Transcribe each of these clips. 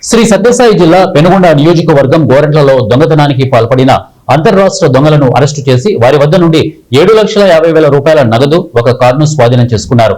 శ్రీ సత్యసాయి జిల్లా పెనుగొండ నియోజకవర్గం గోరంట్లలో దొంగతనానికి పాల్పడిన అంతర్రాష్ట్ర దొంగలను అరెస్టు చేసి వారి వద్ద నుండి 7,50,000 రూపాయల నగదు ఒక కారును స్వాధీనం చేసుకున్నారు.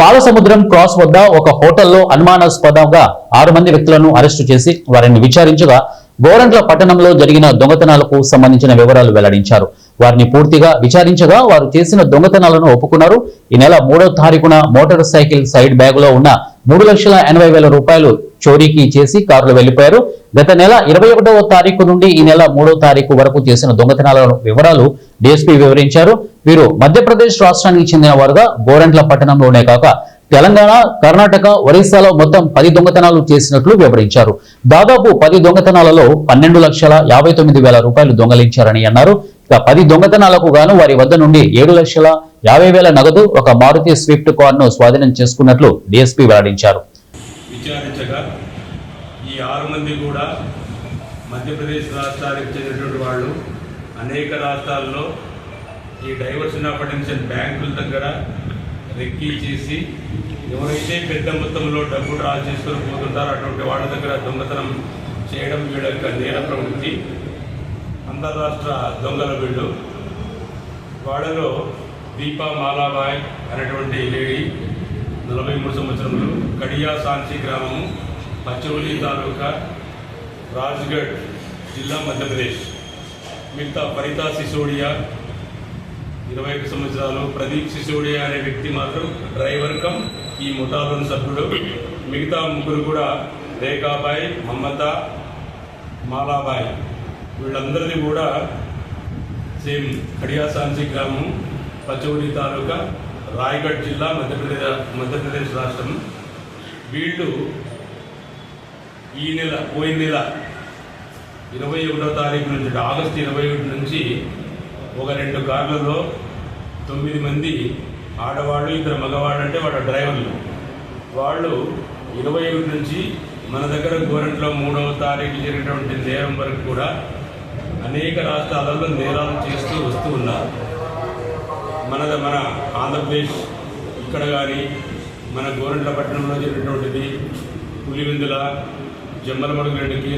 పాలసముద్రం క్రాస్ వద్ద ఒక హోటల్లో అనుమానాస్పదంగా 6 మంది వ్యక్తులను అరెస్టు చేసి వారిని విచారించగా గోరంట్ల పట్టణంలో జరిగిన దొంగతనాలకు సంబంధించిన వివరాలు వెల్లడించారు. వారిని పూర్తిగా విచారించగా వారు చేసిన దొంగతనాలను ఒప్పుకున్నారు. ఈ నెల 3వ తారీఖున మోటార్ సైకిల్ సైడ్ బ్యాగులో ఉన్న 3,80,000 రూపాయలు చోరీకి చేసి కారులో వెళ్లిపోయారు. గత నెల 21వ తారీఖు నుండి ఈ నెల 3వ తారీఖు వరకు చేసిన దొంగతనాల వివరాలు డీఎస్పీ వివరించారు. వీరు మధ్యప్రదేశ్ రాష్ట్రానికి చెందిన వారుగా గోరంట్ల పట్టణంలోనే కాక తెలంగాణ, కర్ణాటక, ఒరిస్సాలో మొత్తం 10 దొంగతనాలు చేసినట్లు వివరించారు. దాదాపు 10 దొంగతనాలలో 12,59,000 రూపాయలు దొంగలించారని అన్నారు. ఇక 10 దొంగతనాలకు గాను వారి వద్ద నుండి 7,50,000 నగదు, ఒక మారుతి స్విఫ్ట్ కారును స్వాధీనం చేసుకున్నట్లు డీఎస్పీ వెల్లడించారు. విచారించగా ఈ 6 మంది కూడా మధ్యప్రదేశ్ రాష్ట్రానికి చెందినటువంటి వాళ్ళు అనేక రాష్ట్రాల్లో ఈ డైవర్షన్ ఆఫ్ అటెన్షన్ బ్యాంకుల దగ్గర రెక్కీ చేసి ఎవరైతే పెద్ద మొత్తంలో డబ్బు డ్రా చేసుకొని పోతుంటారో అటువంటి వాళ్ళ దగ్గర దొంగతనం చేయడం వీళ్ళ యొక్క నేర ప్రవృత్తి. అంతర్రాష్ట్ర దొంగల వీళ్ళు. వాళ్ళలో దీపా మాలాబాయ్ అనేటువంటి లేడీ 43 సంవత్సరములు, కడియా సాంచి గ్రామము, పచ్చౌలి తాలూకా, రాజ్గఢ్ జిల్లా, మధ్యప్రదేశ్. మిగతా ఫరితా సిసోడియా 21 సంవత్సరాలు, ప్రదీప్ సిసోడియా అనే వ్యక్తి మాత్రం డ్రైవర్ కమ్ ఈ ముఠాలోని సభ్యుడు. మిగతా ముగ్గురు కూడా రేఖాబాయ్, మమతా, మాలాబాయ్, వీళ్ళందరిది కూడా సేమ్ కడియా సాంచి గ్రామం, పచౌలి తాలూకా, రాయ్గఢ్ జిల్లా, మధ్యప్రదేశ్ రాష్ట్రం. వీళ్ళు పోయిన నెల 21వ తారీఖు నుంచి, ఆగస్టు 21 నుంచి ఒక 2 కార్లలో 9 మంది ఆడవాళ్ళు, 2 మగవాళ్ళు, అంటే వాళ్ళ డ్రైవర్లు. వాళ్ళు 21 నుంచి మన దగ్గర గోరంట్లో 3వ తారీఖు జరిగినటువంటి నేరం వరకు కూడా అనేక రాష్ట్రాలలో నేరాలు చేస్తూ వస్తూ ఉన్నారు. మన ఆంధ్రప్రదేశ్ ఇక్కడ కానీ, మన గోరంట్ల పట్టణంలో జరిగినటువంటిది, పులివెందుల, జమ్మలమడుగు 2